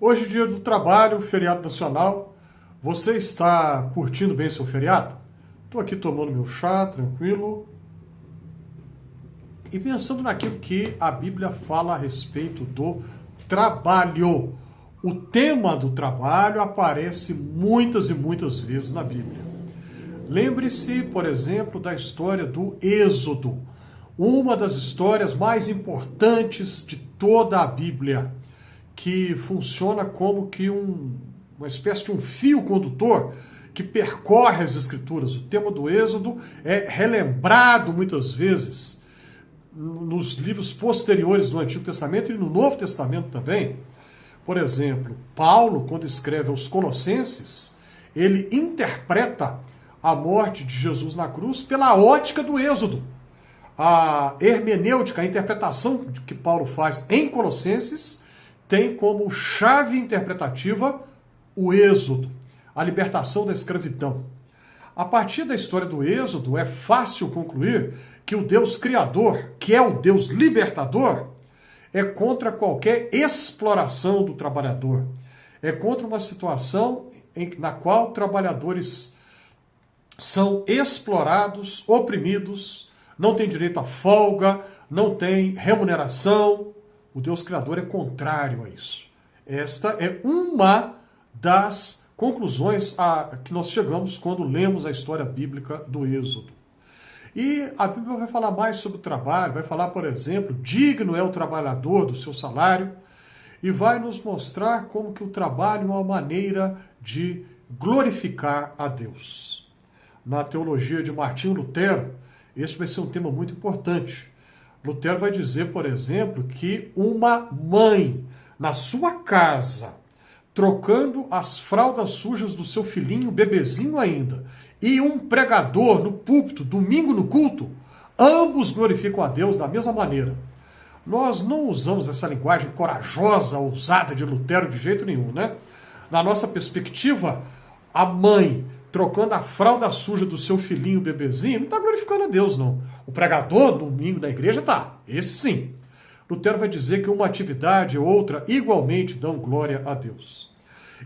Hoje é dia do trabalho, feriado nacional. Você está curtindo bem seu feriado? Estou aqui tomando meu chá, tranquilo. E pensando naquilo que a Bíblia fala a respeito do trabalho. O tema do trabalho aparece muitas e muitas vezes na Bíblia. Lembre-se, por exemplo, da história do Êxodo. Uma das histórias mais importantes de toda a Bíblia, que funciona como que uma espécie de um fio condutor que percorre as Escrituras. O tema do Êxodo é relembrado muitas vezes nos livros posteriores do Antigo Testamento e no Novo Testamento também. Por exemplo, Paulo, quando escreve aos Colossenses, ele interpreta a morte de Jesus na cruz pela ótica do Êxodo. A hermenêutica, a interpretação que Paulo faz em Colossenses, tem como chave interpretativa o Êxodo, a libertação da escravidão. A partir da história do Êxodo, é fácil concluir que o Deus Criador, que é o Deus libertador, é contra qualquer exploração do trabalhador. É contra uma situação na qual trabalhadores são explorados, oprimidos, não têm direito à folga, não têm remuneração. O Deus Criador é contrário a isso. Esta é uma das conclusões a que nós chegamos quando lemos a história bíblica do Êxodo. E a Bíblia vai falar mais sobre o trabalho, vai falar, por exemplo, digno é o trabalhador do seu salário, e vai nos mostrar como que o trabalho é uma maneira de glorificar a Deus. Na teologia de Martinho Lutero, esse vai ser um tema muito importante. Lutero vai dizer, por exemplo, que uma mãe na sua casa, trocando as fraldas sujas do seu filhinho, bebezinho ainda, e um pregador no púlpito, domingo no culto, ambos glorificam a Deus da mesma maneira. Nós não usamos essa linguagem corajosa, ousada de Lutero de jeito nenhum, né? Na nossa perspectiva, a mãe trocando a fralda suja do seu filhinho, bebezinho, não está glorificando a Deus, não. O pregador, domingo na igreja, tá. Esse sim. Lutero vai dizer que uma atividade e outra igualmente dão glória a Deus.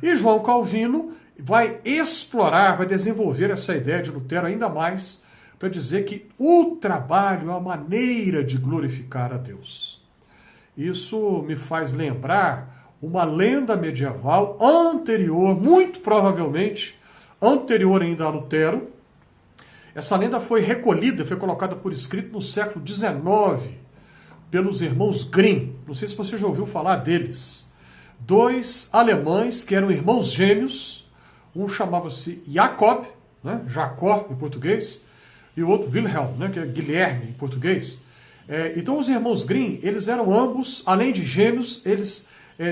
E João Calvino vai explorar, vai desenvolver essa ideia de Lutero ainda mais, para dizer que o trabalho é a maneira de glorificar a Deus. Isso me faz lembrar uma lenda medieval anterior, muito provavelmente, anterior ainda a Lutero. Essa lenda foi recolhida, foi colocada por escrito no século XIX, pelos irmãos Grimm. Não sei se você já ouviu falar deles. Dois alemães que eram irmãos gêmeos, um chamava-se Jacob, né, Jacó em português, e o outro Wilhelm, né, que é Guilherme em português. Então os irmãos Grimm, eles eram ambos, além de gêmeos, eles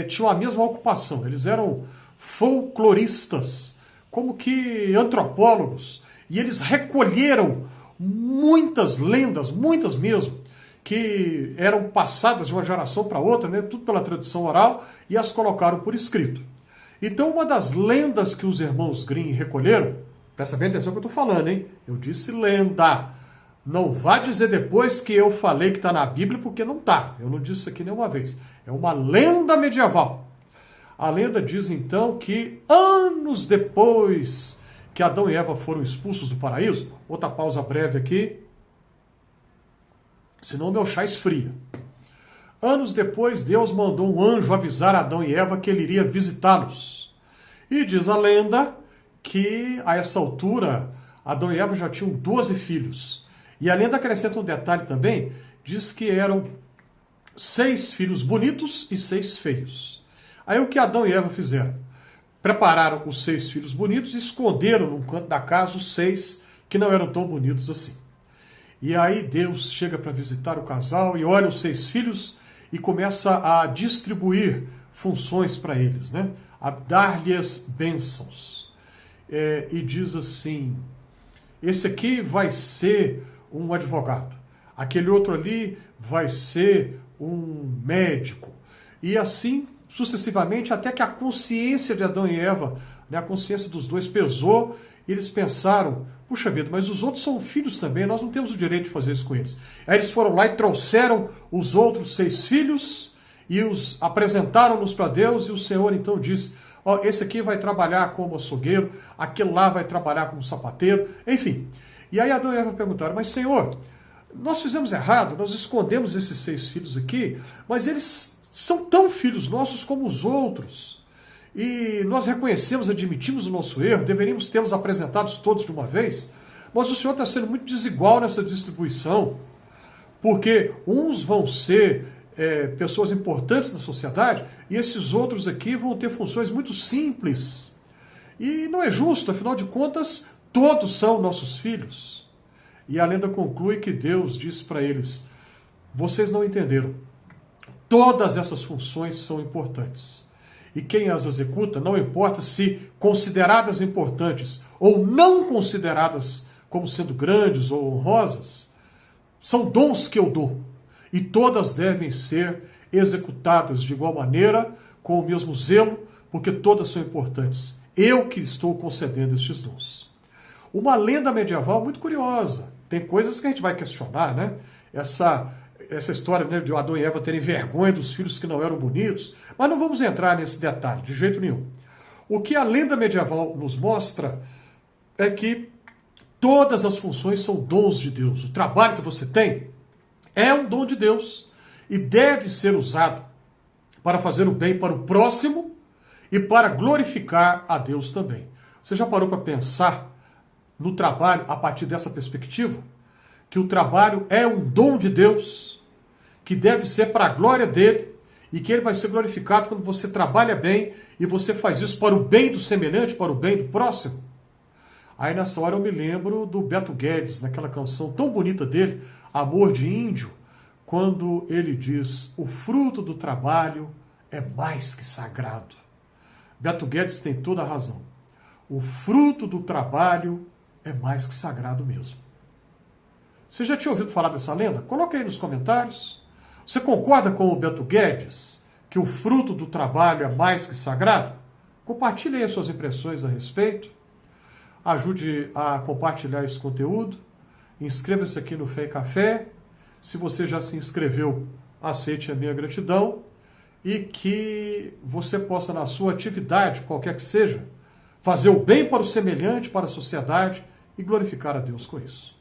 tinham a mesma ocupação, eles eram folcloristas, como que antropólogos, e eles recolheram muitas lendas, muitas mesmo, que eram passadas de uma geração para outra, né, tudo pela tradição oral, e as colocaram por escrito. Então uma das lendas que os irmãos Grimm recolheram, presta bem atenção no que eu estou falando, hein? Eu disse lenda. Não vá dizer depois que eu falei que está na Bíblia, porque não está. Eu não disse isso aqui nenhuma vez. É uma lenda medieval. A lenda diz então que anos depois que Adão e Eva foram expulsos do paraíso, outra pausa breve aqui, senão meu chá esfria. Anos depois, Deus mandou um anjo avisar Adão e Eva que ele iria visitá-los. E diz a lenda que a essa altura Adão e Eva já tinham 12 filhos. E a lenda acrescenta um detalhe também, diz que eram 6 filhos bonitos e 6 feios. Aí o que Adão e Eva fizeram? Prepararam os 6 filhos bonitos e esconderam num canto da casa os 6 que não eram tão bonitos assim. E aí Deus chega para visitar o casal e olha os 6 filhos e começa a distribuir funções para eles, né? A dar-lhes bênçãos. E diz assim, esse aqui vai ser um advogado, aquele outro ali vai ser um médico. E assim sucessivamente, até que a consciência de Adão e Eva, né, a consciência dos dois pesou, e eles pensaram, puxa vida, mas os outros são filhos também, nós não temos o direito de fazer isso com eles. Aí eles foram lá e trouxeram os outros 6 filhos, e os apresentaram-nos para Deus, e o Senhor então disse, ó, esse aqui vai trabalhar como açougueiro, aquele lá vai trabalhar como sapateiro, enfim. E aí Adão e Eva perguntaram, mas Senhor, nós fizemos errado, nós escondemos esses 6 filhos aqui, mas eles são tão filhos nossos como os outros. E nós reconhecemos, admitimos o nosso erro, deveríamos tê-los apresentados todos de uma vez, mas o Senhor está sendo muito desigual nessa distribuição, porque uns vão ser pessoas importantes na sociedade e esses outros aqui vão ter funções muito simples. E não é justo, afinal de contas, todos são nossos filhos. E a lenda conclui que Deus disse para eles, vocês não entenderam, todas essas funções são importantes. E quem as executa, não importa se consideradas importantes ou não consideradas como sendo grandes ou honrosas, são dons que eu dou. E todas devem ser executadas de igual maneira, com o mesmo zelo, porque todas são importantes. Eu que estou concedendo estes dons. Uma lenda medieval muito curiosa. Tem coisas que a gente vai questionar, né? Essa história, né, de Adão e Eva terem vergonha dos filhos que não eram bonitos, mas não vamos entrar nesse detalhe, de jeito nenhum. O que a lenda medieval nos mostra é que todas as funções são dons de Deus. O trabalho que você tem é um dom de Deus e deve ser usado para fazer o bem para o próximo e para glorificar a Deus também. Você já parou para pensar no trabalho a partir dessa perspectiva? Que o trabalho é um dom de Deus, que deve ser para a glória dele, e que ele vai ser glorificado quando você trabalha bem e você faz isso para o bem do semelhante, para o bem do próximo. Aí nessa hora eu me lembro do Beto Guedes, naquela canção tão bonita dele, Amor de Índio, quando ele diz, o fruto do trabalho é mais que sagrado. Beto Guedes tem toda a razão. O fruto do trabalho é mais que sagrado mesmo. Você já tinha ouvido falar dessa lenda? Coloque aí nos comentários. Você concorda com o Beto Guedes que o fruto do trabalho é mais que sagrado? Compartilhe aí as suas impressões a respeito. Ajude a compartilhar esse conteúdo. Inscreva-se aqui no Fé e Café. Se você já se inscreveu, aceite a minha gratidão. E que você possa, na sua atividade, qualquer que seja, fazer o bem para o semelhante, para a sociedade e glorificar a Deus com isso.